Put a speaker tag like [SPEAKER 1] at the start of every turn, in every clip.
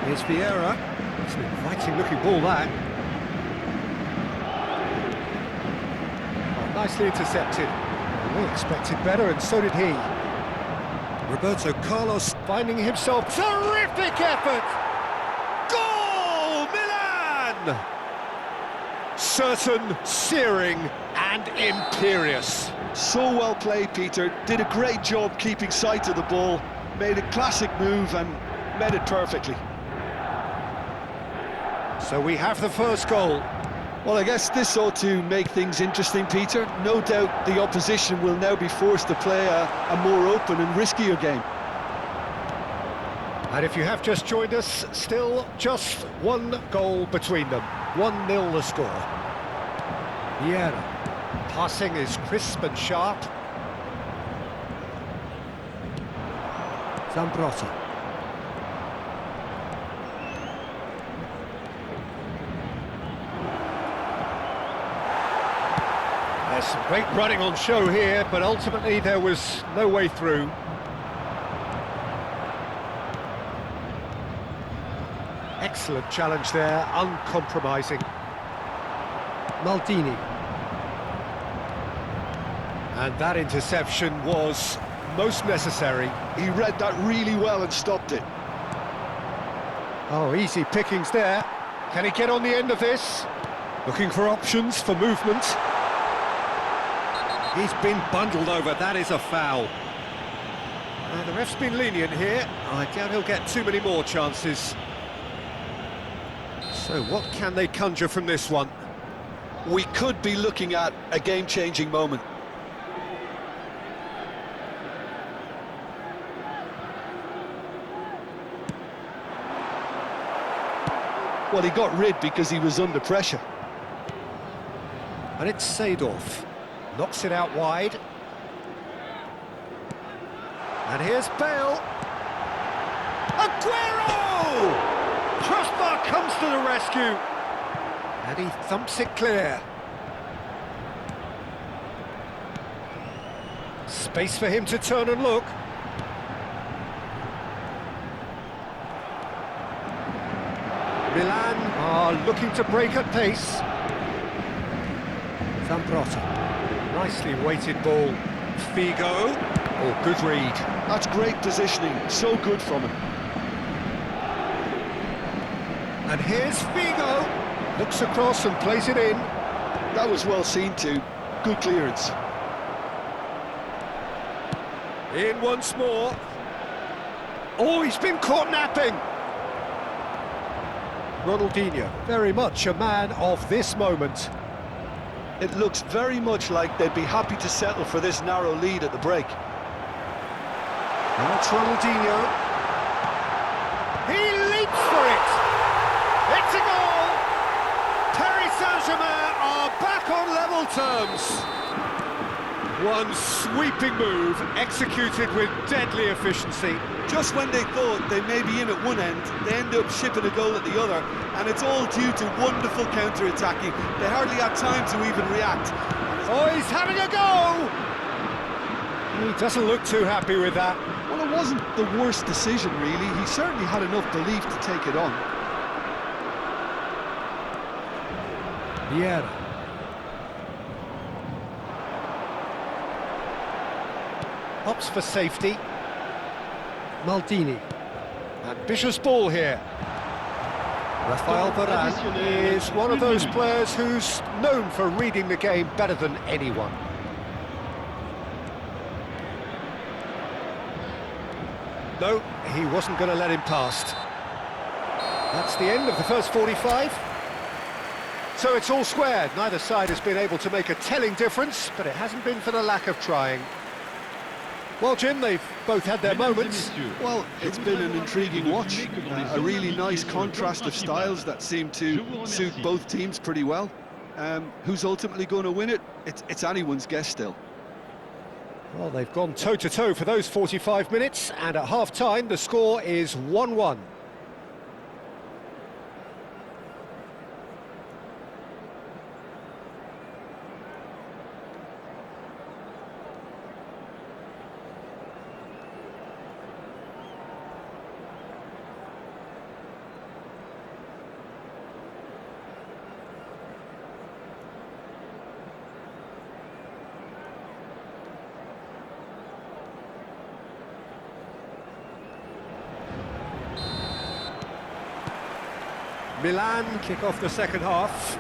[SPEAKER 1] Here's Vieira. It's an inviting looking ball, that. Oh, nicely intercepted. Well, we expected better, and so did he. Roberto Carlos finding himself. Terrific effort! Goal! Milan! Certain, searing, and imperious.
[SPEAKER 2] So well played, Peter. Did a great job keeping sight of the ball. Made a classic move and met it perfectly.
[SPEAKER 1] So we have the first goal.
[SPEAKER 2] Well, I guess this ought to make things interesting, Peter. No doubt the opposition will now be forced to play a more open and riskier game.
[SPEAKER 1] And if you have just joined us, still just one goal between them. 1-0 the score. Vieira. Passing is crisp and sharp. Zambrotta. There's some great running on show here, but ultimately there was no way through. Excellent challenge there, uncompromising. Maldini. And that interception was most necessary.
[SPEAKER 2] He read that really well and stopped it.
[SPEAKER 1] Oh, easy pickings there. Can he get on the end of this? Looking for options for movement. He's been bundled over, that is a foul. The ref's been lenient here. I doubt he'll get too many more chances. So what can they conjure from this one?
[SPEAKER 2] We could be looking at a game-changing moment. Well, he got rid because he was under pressure.
[SPEAKER 1] And it's Seedorf. Knocks it out wide. And here's Bale. Aguero! Crossbar comes to the rescue. And he thumps it clear. Space for him to turn and look. Milan are looking to break at pace. Zambrotta. Nicely weighted ball. Figo. Oh, good read.
[SPEAKER 2] That's great positioning. So good from him.
[SPEAKER 1] And here's Figo. Looks across and plays it in.
[SPEAKER 2] That was well seen too. Good clearance.
[SPEAKER 1] In once more. Oh, he's been caught napping. Ronaldinho, very much a man of this moment.
[SPEAKER 2] It looks very much like they'd be happy to settle for this narrow lead at the break.
[SPEAKER 1] Now it's Ronaldinho. He leaps for it. It's a goal. Paris Saint-Germain are back on level terms. One sweeping move, executed with deadly efficiency.
[SPEAKER 2] Just when they thought they may be in at one end, they end up shipping a goal at the other, and it's all due to wonderful counter-attacking. They hardly had time to even react.
[SPEAKER 1] Oh, he's having a go! He doesn't look too happy with that.
[SPEAKER 2] Well, it wasn't the worst decision, really. He certainly had enough belief to take it on.
[SPEAKER 1] Vieira. Opts for safety. Maldini. Ambitious ball here. Rafael Varane is one of those players who's known for reading the game better than anyone. No, he wasn't going to let him past. That's the end of the first 45. So it's all squared. Neither side has been able to make a telling difference, but it hasn't been for the lack of trying. Well, Jim, they've both had their moments.
[SPEAKER 2] Well, it's been an intriguing watch. A really nice contrast of styles that seem to suit both teams pretty well. Who's ultimately going to win it? It's anyone's guess still.
[SPEAKER 1] Well, they've gone toe-to-toe for those 45 minutes, and at half-time, the score is 1-1. Milan kick off the second half.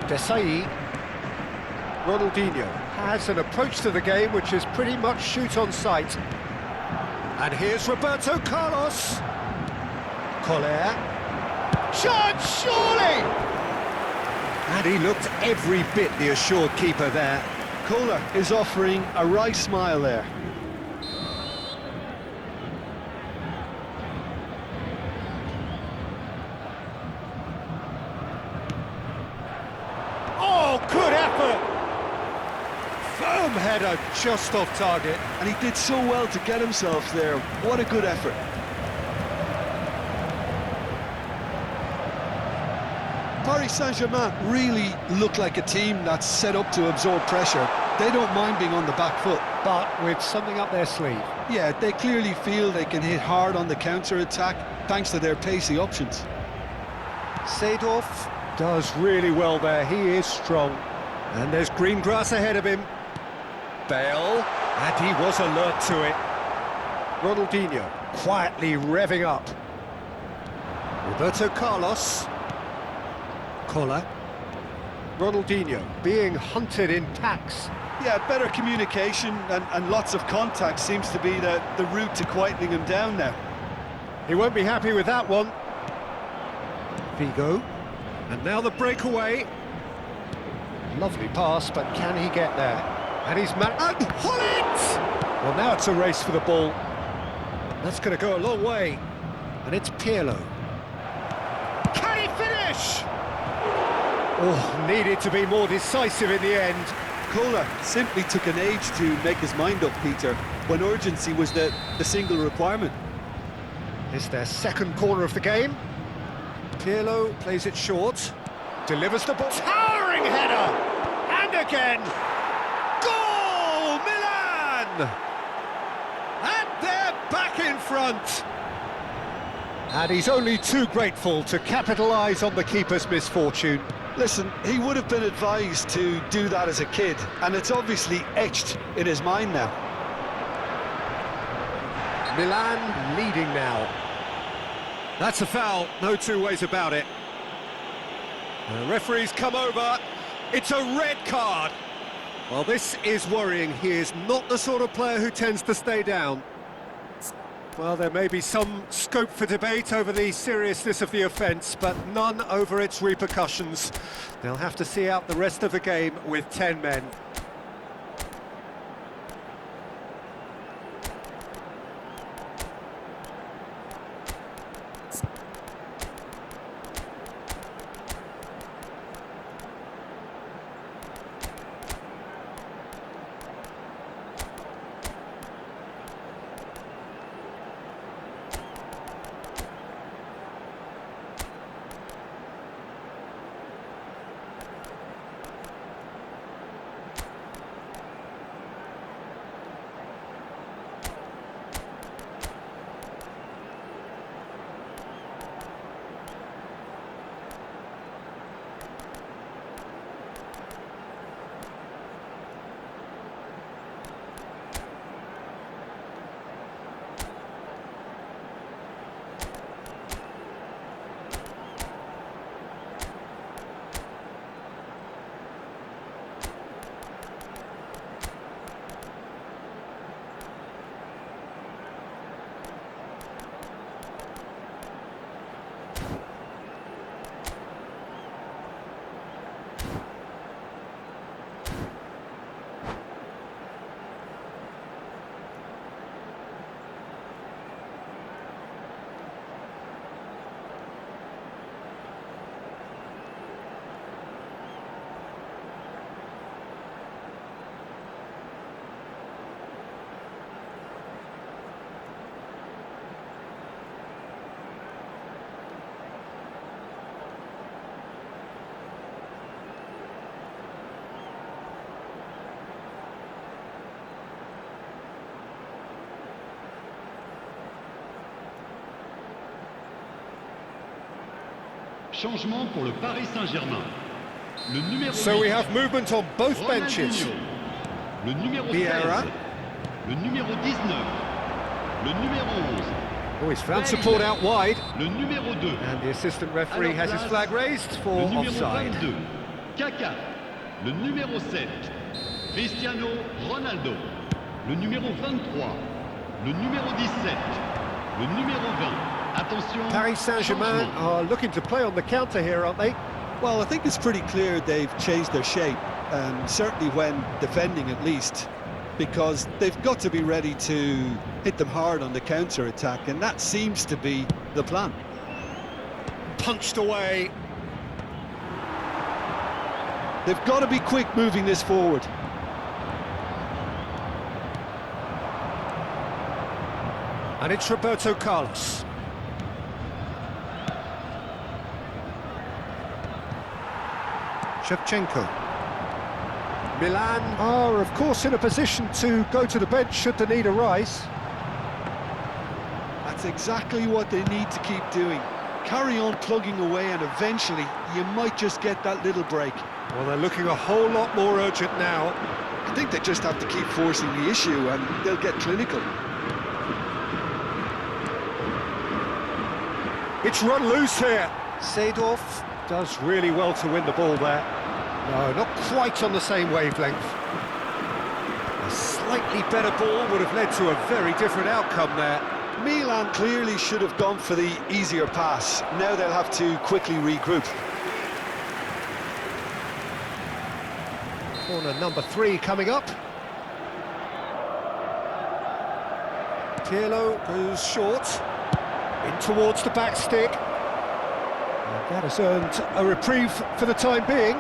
[SPEAKER 1] Desailly. Ronaldinho has an approach to the game which is pretty much shoot on sight. And here's Roberto Carlos. Collier. Shot, surely! And he looked every bit the assured keeper there.
[SPEAKER 2] Kohler is offering a wry smile there.
[SPEAKER 1] Oh, good effort! Firm header just off target.
[SPEAKER 2] And he did so well to get himself there. What a good effort. Paris Saint-Germain really look like a team that's set up to absorb pressure. They don't mind being on the back foot.
[SPEAKER 1] But with something up their sleeve.
[SPEAKER 2] Yeah, they clearly feel they can hit hard on the counter-attack thanks to their pacey options.
[SPEAKER 1] Seedorf does really well there, he is strong. And there's green grass ahead of him. Bale, and he was alert to it. Ronaldinho quietly revving up. Roberto Carlos. Kohler. Ronaldinho being hunted in packs.
[SPEAKER 2] Yeah, better communication and lots of contact seems to be the route to quietening him down now.
[SPEAKER 1] He won't be happy with that one. Figo. And now the breakaway. Lovely pass, but can he get there? And he's and Hullet! Well, now it's a race for the ball. That's going to go a long way. And it's Pirlo. Can he finish? Oh, needed to be more decisive in the end.
[SPEAKER 2] Kohler simply took an age to make his mind up, Peter, when urgency was the single requirement.
[SPEAKER 1] It's their second corner of the game. Pirlo plays it short, delivers the ball. Towering header! And again! Goal! Milan! And they're back in front! And he's only too grateful to capitalise on the keeper's misfortune.
[SPEAKER 2] Listen, he would have been advised to do that as a kid, and it's obviously etched in his mind now.
[SPEAKER 1] Milan leading now. That's a foul, no two ways about it. The referee's come over. It's a red card. Well, this is worrying. He is not the sort of player who tends to stay down. Well, there may be some scope for debate over the seriousness of the offence, but none over its repercussions. They'll have to see out the rest of the game with 10 men.
[SPEAKER 3] Changement pour le Paris Saint-Germain. Le numéro
[SPEAKER 1] So we have movement on both benches.
[SPEAKER 3] Le numéro
[SPEAKER 1] Vieira.
[SPEAKER 3] 16. Le numéro 19. Le numéro 11.
[SPEAKER 1] Oh, he's found support out wide.
[SPEAKER 3] Le numéro 2.
[SPEAKER 1] And the assistant referee has his
[SPEAKER 3] place,
[SPEAKER 1] flag raised for
[SPEAKER 3] Le numéro
[SPEAKER 1] offside.
[SPEAKER 3] 22. Kaka. Le numéro 7. Cristiano Ronaldo. Le numéro 23. Le numéro 17. Le numéro 20. Attention.
[SPEAKER 1] Paris Saint-Germain
[SPEAKER 3] changement.
[SPEAKER 1] are looking to play on the counter here, aren't they?
[SPEAKER 2] Well, I think it's pretty clear they've changed their shape, certainly when defending at least, because they've got to be ready to hit them hard on the counter-attack, and that seems to be the plan.
[SPEAKER 1] Punched away.
[SPEAKER 2] They've got to be quick moving this forward.
[SPEAKER 1] And it's Roberto Carlos. Shevchenko. Milan are, of course, in a position to go to the bench should the need arise.
[SPEAKER 2] That's exactly what they need to keep doing. Carry on plugging away, and eventually you might just get that little break.
[SPEAKER 1] Well, they're looking a whole lot more urgent now.
[SPEAKER 2] I think they just have to keep forcing the issue and they'll get clinical.
[SPEAKER 1] It's run loose here. Seedorf does really well to win the ball there. No, not quite on the same wavelength. A slightly better ball would have led to a very different outcome there.
[SPEAKER 2] Milan clearly should have gone for the easier pass. Now they'll have to quickly regroup.
[SPEAKER 1] Corner number 3 coming up. Pirlo goes short. In towards the back stick. And that has earned a reprieve for the time being.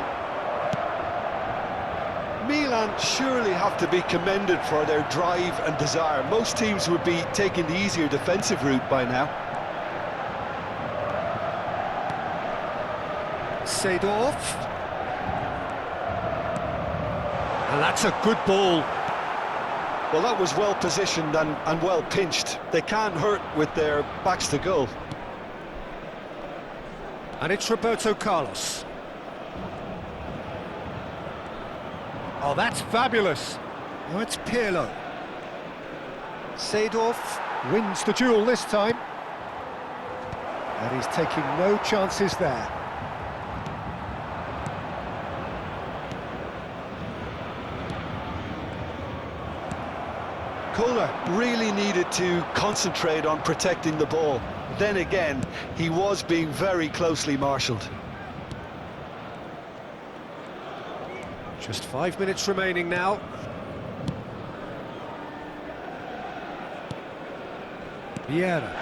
[SPEAKER 2] Milan surely have to be commended for their drive and desire. Most teams would be taking the easier defensive route by now.
[SPEAKER 1] Seedorf. And that's a good ball.
[SPEAKER 2] Well, that was well positioned and well pinched. They can't hurt with their backs to goal.
[SPEAKER 1] And it's Roberto Carlos. Oh, that's fabulous. Oh, it's Pirlo. Seedorf wins the duel this time. And he's taking no chances there.
[SPEAKER 2] Kohler really needed to concentrate on protecting the ball. Then again, he was being very closely marshalled.
[SPEAKER 1] Just 5 minutes remaining now. Vieira.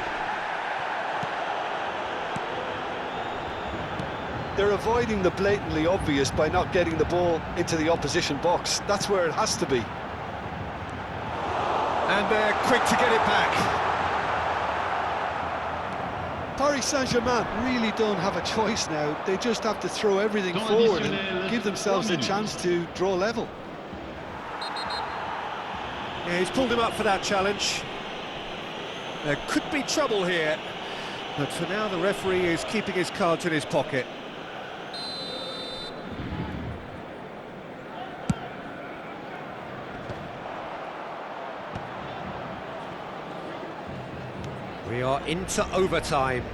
[SPEAKER 2] They're avoiding the blatantly obvious by not getting the ball into the opposition box. That's where it has to be.
[SPEAKER 1] And they're quick to get it back.
[SPEAKER 2] Paris Saint-Germain really don't have a choice now. They just have to throw everything forward and give themselves a chance to draw level.
[SPEAKER 1] Yeah, he's pulled him up for that challenge. There could be trouble here, but for now the referee is keeping his cards in his pocket. We are into overtime.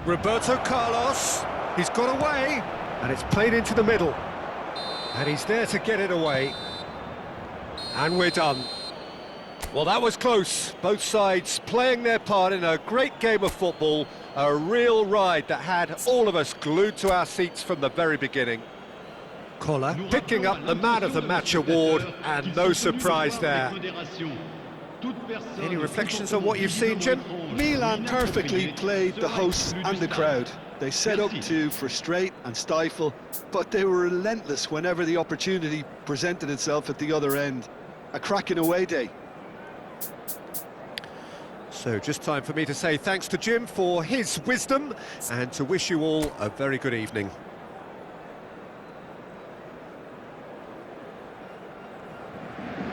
[SPEAKER 1] Roberto Carlos, he's got away, and it's played into the middle. And he's there to get it away. And we're done. Well, that was close. Both sides playing their part in a great game of football. A real ride that had all of us glued to our seats from the very beginning. Kohler picking up the Man of the Match award, and no surprise there. Any reflections on what you've seen, Jim?
[SPEAKER 2] Milan perfectly played the hosts and the crowd. They set up to frustrate and stifle, but they were relentless whenever the opportunity presented itself at the other end. A cracking away day.
[SPEAKER 1] So just time for me to say thanks to Jim for his wisdom and to wish you all a very good evening.